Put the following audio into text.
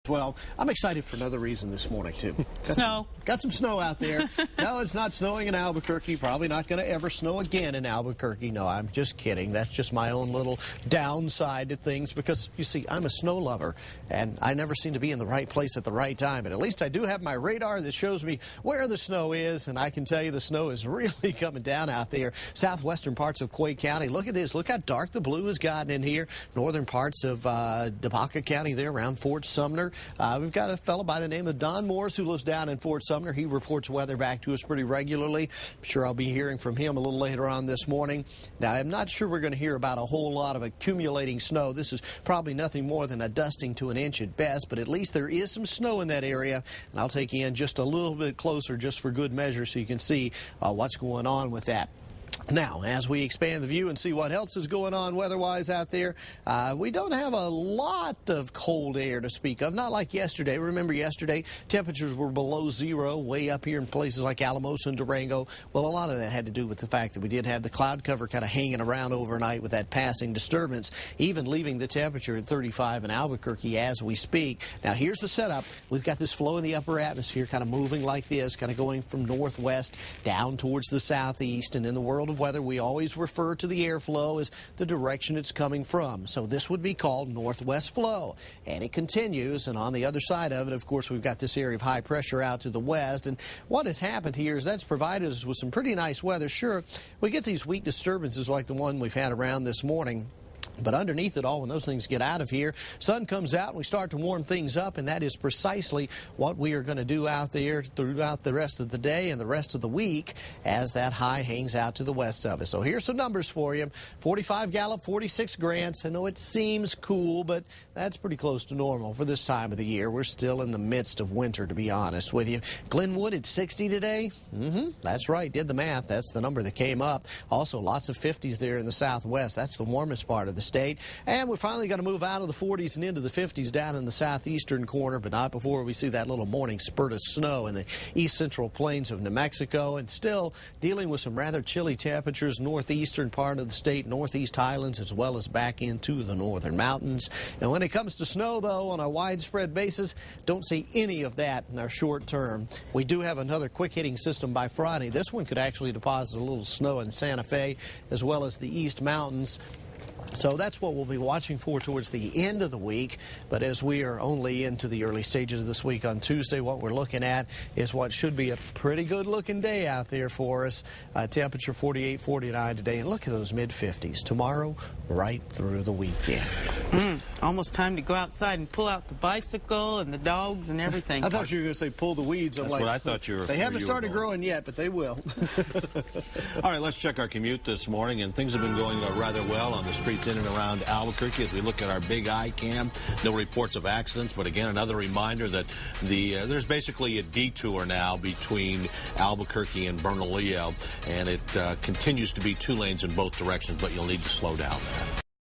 Well, I'm excited for another reason this morning, too. Got some snow out there. No, it's not snowing in Albuquerque. Probably not going to ever snow again in Albuquerque. No, I'm just kidding. That's just my own little downside to things because, you see, I'm a snow lover, and I never seem to be in the right place at the right time. But at least I do have my radar that shows me where the snow is, and I can tell you the snow is really coming down out there. Southwestern parts of Quay County. Look at this. Look how dark the blue has gotten in here. Northern parts of DePaca County there around Fort Sumner. We've got a fellow by the name of Don Morris who lives down in Fort Sumner. He reports weather back to us pretty regularly. I'm sure I'll be hearing from him a little later on this morning. Now, I'm not sure we're going to hear about a whole lot of accumulating snow. This is probably nothing more than a dusting to an inch at best, but at least there is some snow in that area, and I'll take you in just a little bit closer just for good measure so you can see what's going on with that. Now, as we expand the view and see what else is going on weather-wise out there, we don't have a lot of cold air to speak of, not like yesterday. Remember yesterday, temperatures were below zero way up here in places like Alamosa and Durango. Well, a lot of that had to do with the fact that we did have the cloud cover kind of hanging around overnight with that passing disturbance, even leaving the temperature at 35 in Albuquerque as we speak. Now, here's the setup. We've got this flow in the upper atmosphere kind of moving like this, kind of going from northwest down towards the southeast, and in the world of weather, we always refer to the airflow as the direction it's coming from. So this would be called northwest flow. And it continues, and on the other side of it, of course, we've got this area of high pressure out to the west. And what has happened here is that's provided us with some pretty nice weather. Sure, we get these weak disturbances like the one we've had around this morning. But underneath it all, when those things get out of here, sun comes out and we start to warm things up, and that is precisely what we are going to do out there throughout the rest of the day and the rest of the week as that high hangs out to the west of us. So here's some numbers for you. 45 Gallup, 46 Grants. I know it seems cool, but that's pretty close to normal for this time of the year. We're still in the midst of winter, to be honest with you. Glenwood at 60 today. That's right. Did the math. That's the number that came up. Also, lots of 50s there in the southwest. That's the warmest part of the state. And we're finally going to move out of the 40s and into the 50s down in the southeastern corner, but not before we see that little morning spurt of snow in the east central plains of New Mexico, and still dealing with some rather chilly temperatures northeastern part of the state, northeast highlands, as well as back into the northern mountains. And when it comes to snow, though, on a widespread basis, don't see any of that in our short term. We do have another quick-hitting system by Friday. This one could actually deposit a little snow in Santa Fe as well as the east mountains. So that's what we'll be watching for towards the end of the week. But as we are only into the early stages of this week on Tuesday, what we're looking at is what should be a pretty good-looking day out there for us. Temperature 48, 49 today. And look at those mid-50s tomorrow right through the weekend. Almost time to go outside and pull out the bicycle and the dogs and everything. I thought you were going to say pull the weeds. That's what I thought you were. They haven't started growing yet, but they will. All right, let's check our commute this morning. And things have been going rather well on the streets in and around Albuquerque as we look at our big eye cam. No reports of accidents, but again, another reminder that there's basically a detour now between Albuquerque and Bernalillo, and it continues to be 2 lanes in both directions, but you'll need to slow down there.